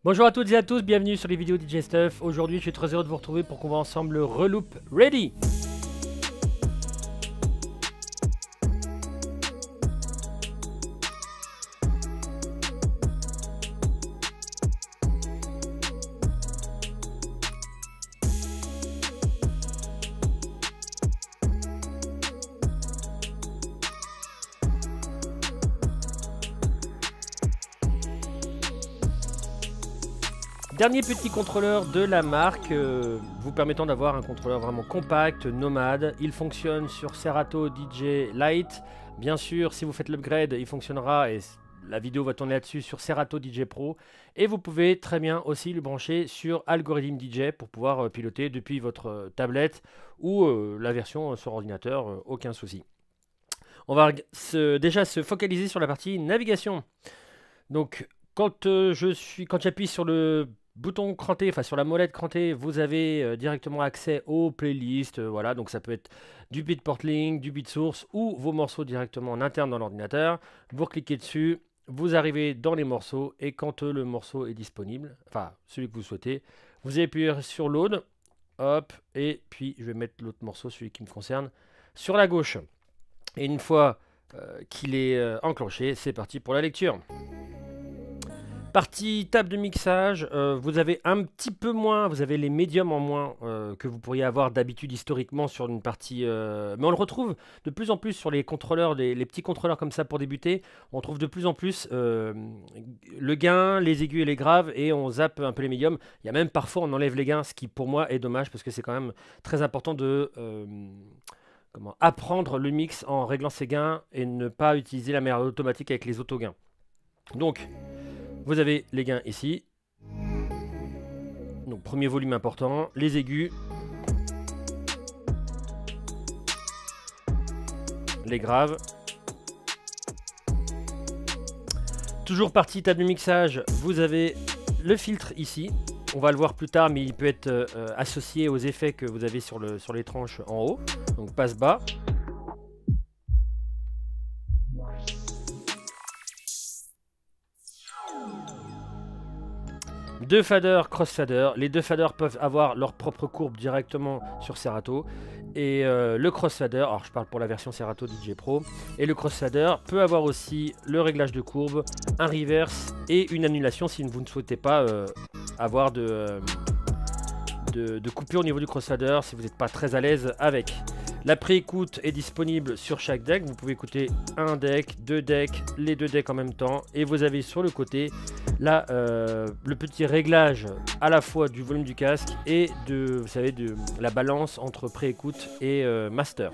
Bonjour à toutes et à tous, bienvenue sur les vidéos DJ Stuff. Aujourd'hui je suis très heureux de vous retrouver pour qu'on va ensemble le reloop ready. Dernier petit contrôleur de la marque, vous permettant d'avoir un contrôleur vraiment compact, nomade. Il fonctionne sur Serato DJ Lite. Bien sûr, si vous faites l'upgrade, il fonctionnera et la vidéo va tourner là-dessus sur Serato DJ Pro. Et vous pouvez très bien aussi le brancher sur Algorithm DJ pour pouvoir piloter depuis votre tablette ou la version sur ordinateur, aucun souci. On va déjà se focaliser sur la partie navigation. Donc, quand j'appuie sur le bouton cranté, enfin sur la molette crantée, vous avez directement accès aux playlists, voilà, donc ça peut être du Beatport Link, du beat source ou vos morceaux directement en interne dans l'ordinateur. Vous cliquez dessus, vous arrivez dans les morceaux et quand le morceau est disponible, enfin celui que vous souhaitez, vous appuyez sur load, hop, et puis je vais mettre l'autre morceau, celui qui me concerne, sur la gauche. Et une fois qu'il est enclenché, c'est parti pour la lecture. Partie table de mixage, vous avez un petit peu moins, vous avez les médiums en moins que vous pourriez avoir d'habitude historiquement sur une partie... mais on le retrouve de plus en plus sur les contrôleurs, les petits contrôleurs comme ça pour débuter. On trouve de plus en plus le gain, les aigus et les graves et on zappe un peu les médiums. Il y a même parfois on enlève les gains, ce qui pour moi est dommage parce que c'est quand même très important de... apprendre le mix en réglant ses gains et ne pas utiliser la méthode automatique avec les autogains. Donc... vous avez les gains ici. Donc premier volume important, les aigus, les graves. Toujours partie table de mixage, vous avez le filtre ici. On va le voir plus tard, mais il peut être associé aux effets que vous avez sur les tranches en haut. Donc passe bas. Deux faders, crossfader. Les deux faders peuvent avoir leur propre courbe directement sur Serato. Et le crossfader, alors je parle pour la version Serato DJ Pro. Et le crossfader peut avoir aussi le réglage de courbe, un reverse et une annulation si vous ne souhaitez pas avoir de coupure au niveau du crossfader, si vous n'êtes pas très à l'aise avec. La pré-écoute est disponible sur chaque deck. Vous pouvez écouter un deck, deux decks, les deux decks en même temps. Et vous avez sur le côté là le petit réglage à la fois du volume du casque et vous savez, de la balance entre pré-écoute et master.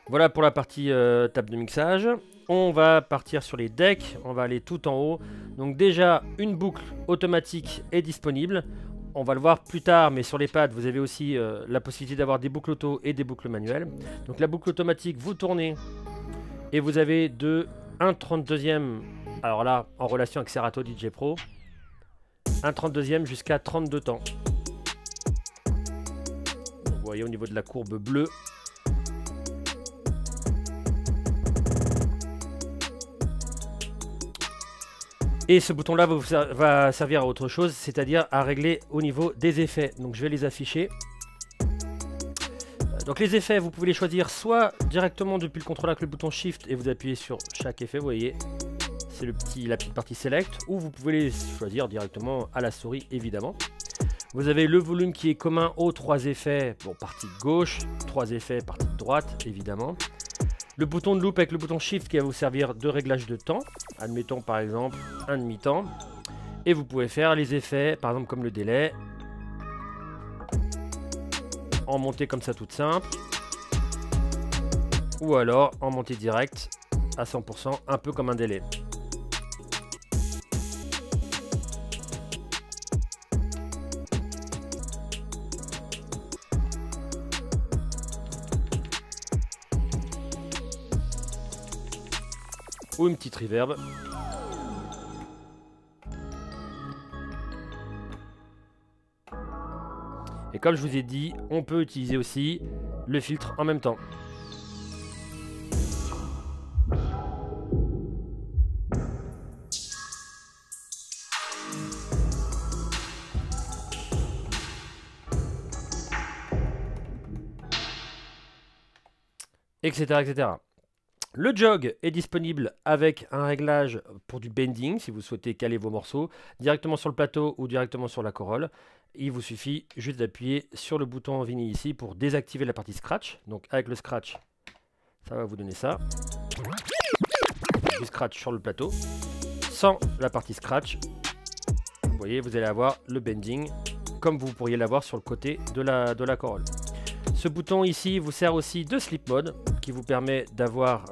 Voilà pour la partie table de mixage. On va partir sur les decks. On va aller tout en haut. Donc déjà, une boucle automatique est disponible. On va le voir plus tard, mais sur les pads, vous avez aussi la possibilité d'avoir des boucles auto et des boucles manuelles. Donc la boucle automatique, vous tournez et vous avez de 1/32e, alors là, en relation avec Serato DJ Pro, 1/32e jusqu'à 32 temps. Donc, vous voyez au niveau de la courbe bleue. Et ce bouton-là va servir à autre chose, c'est-à-dire à régler au niveau des effets. Donc je vais les afficher. Donc les effets, vous pouvez les choisir soit directement depuis le contrôleur avec le bouton Shift et vous appuyez sur chaque effet, vous voyez. C'est la petite partie Select, ou vous pouvez les choisir directement à la souris, évidemment. Vous avez le volume qui est commun aux trois effets, bon, partie gauche, trois effets, partie droite, évidemment. Le bouton de loop avec le bouton Shift qui va vous servir de réglage de temps. Admettons par exemple un demi-temps. Et vous pouvez faire les effets, par exemple comme le délai. En montée comme ça toute simple. Ou alors en montée directe à 100%, un peu comme un délai. Ou une petite reverb. Et comme je vous ai dit, on peut utiliser aussi le filtre en même temps. etc., etc. Le jog est disponible avec un réglage pour du bending, si vous souhaitez caler vos morceaux directement sur le plateau ou directement sur la corolle. Il vous suffit juste d'appuyer sur le bouton vinyle ici pour désactiver la partie scratch. Donc avec le scratch, ça va vous donner ça. Du scratch sur le plateau. Sans la partie scratch, vous voyez, vous allez avoir le bending comme vous pourriez l'avoir sur le côté de la corolle. Ce bouton ici vous sert aussi de sleep mode qui vous permet d'avoir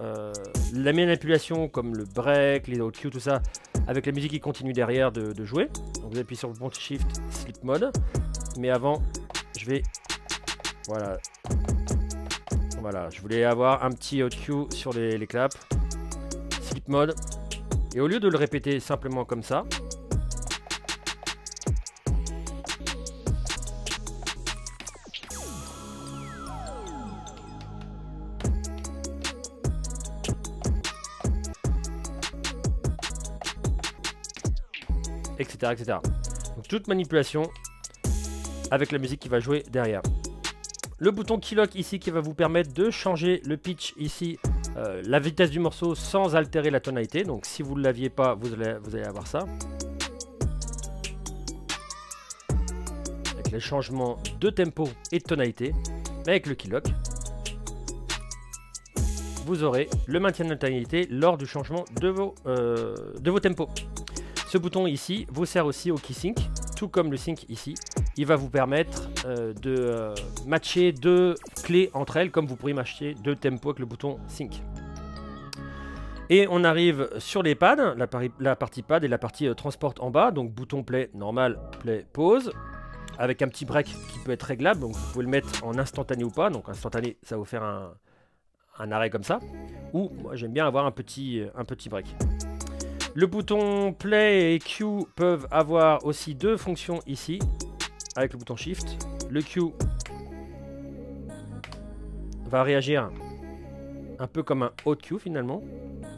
la manipulation comme le break, les haut cue, tout ça avec la musique qui continue derrière de jouer. Donc vous appuyez sur le bouton shift sleep mode. Mais avant, je vais... Voilà. Voilà, je voulais avoir un petit haut cue sur les claps. Sleep mode. Et au lieu de le répéter simplement comme ça, etc., etc. Donc toute manipulation avec la musique qui va jouer derrière. Le bouton Keylock ici qui va vous permettre de changer le pitch ici, la vitesse du morceau sans altérer la tonalité. Donc si vous ne l'aviez pas, vous allez avoir ça. Avec les changements de tempo et de tonalité. Mais avec le Keylock, vous aurez le maintien de la tonalité lors du changement de vos tempos. Ce bouton ici vous sert aussi au keysync, tout comme le sync ici. Il va vous permettre de matcher deux clés entre elles, comme vous pourriez matcher deux tempos avec le bouton sync. Et on arrive sur les pads, la partie pad et la partie transport en bas. Donc bouton play normal, play pause, avec un petit break qui peut être réglable. Donc vous pouvez le mettre en instantané ou pas. Donc instantané, ça va vous faire un arrêt comme ça. Ou moi j'aime bien avoir un petit break. Le bouton play et Q peuvent avoir aussi deux fonctions ici, avec le bouton shift. Le Q va réagir un peu comme un hot Q finalement,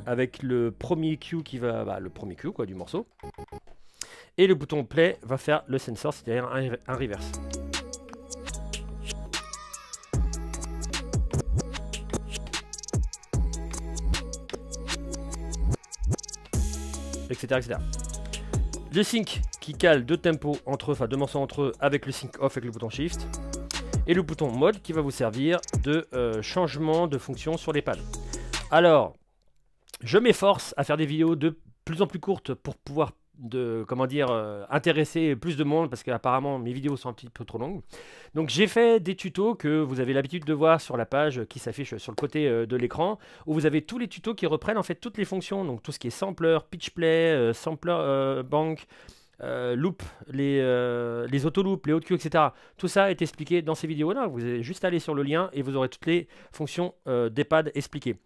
avec le premier Q qui va, le premier Q quoi, du morceau. Et le bouton play va faire le sensor, c'est-à-dire un reverse. Etc., etc. Le sync qui cale deux tempos entre eux, enfin deux morceaux entre eux avec le sync off avec le bouton shift. Et le bouton mode qui va vous servir de changement de fonction sur les pads. Alors, je m'efforce à faire des vidéos de plus en plus courtes pour pouvoir intéresser plus de monde parce qu'apparemment mes vidéos sont un petit peu trop longues. Donc j'ai fait des tutos que vous avez l'habitude de voir sur la page qui s'affiche sur le côté de l'écran, où vous avez tous les tutos qui reprennent en fait toutes les fonctions, donc tout ce qui est sampler, pitch play, sampler bank, loop, les auto-loops, les auto-cues, etc. Tout ça est expliqué dans ces vidéos-là. Vous allez juste aller sur le lien et vous aurez toutes les fonctions des pads expliquées.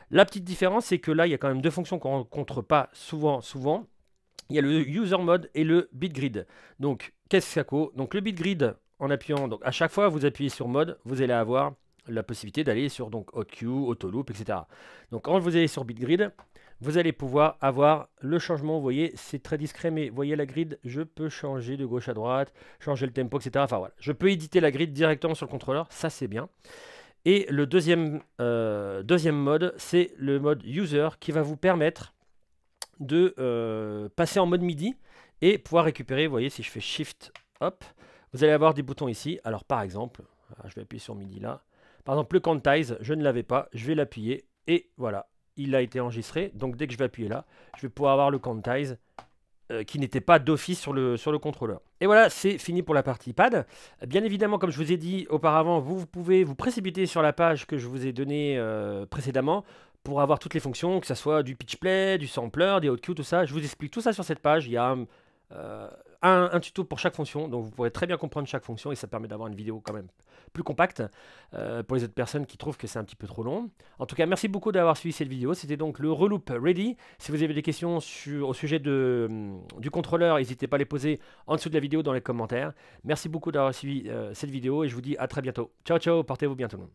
La petite différence, c'est que là, il y a quand même deux fonctions qu'on ne rencontre pas souvent. Il y a le user mode et le bit grid. Donc, qu'est-ce que ça vaut? Donc, le bit grid, en appuyant, donc à chaque fois vous appuyez sur mode, vous allez avoir la possibilité d'aller sur donc hot cue, auto loop, etc. Donc, quand vous allez sur bit grid, vous allez pouvoir avoir le changement. Vous voyez, c'est très discret, mais vous voyez la grid, je peux changer de gauche à droite, changer le tempo, etc. Enfin voilà, je peux éditer la grid directement sur le contrôleur, ça c'est bien. Et le deuxième mode, c'est le mode user qui va vous permettre de passer en mode MIDI et pouvoir récupérer. Vous voyez, si je fais Shift, hop, vous allez avoir des boutons ici. Alors par exemple, je vais appuyer sur MIDI là. Par exemple, le quantize, je ne l'avais pas, je vais l'appuyer et voilà, il a été enregistré. Donc dès que je vais appuyer là, je vais pouvoir avoir le quantize qui n'était pas d'office sur le contrôleur. Et voilà, c'est fini pour la partie pad. Bien évidemment, comme je vous ai dit auparavant, vous pouvez vous précipiter sur la page que je vous ai donnée précédemment pour avoir toutes les fonctions, que ce soit du pitch play, du sampler, des hot cue, tout ça. Je vous explique tout ça sur cette page. Il y a un tuto pour chaque fonction, donc vous pourrez très bien comprendre chaque fonction et ça permet d'avoir une vidéo quand même plus compacte pour les autres personnes qui trouvent que c'est un petit peu trop long. En tout cas, merci beaucoup d'avoir suivi cette vidéo. C'était donc le Reloop Ready. Si vous avez des questions au sujet du contrôleur, n'hésitez pas à les poser en dessous de la vidéo dans les commentaires. Merci beaucoup d'avoir suivi cette vidéo et je vous dis à très bientôt. Ciao, ciao, portez-vous bien tout le monde.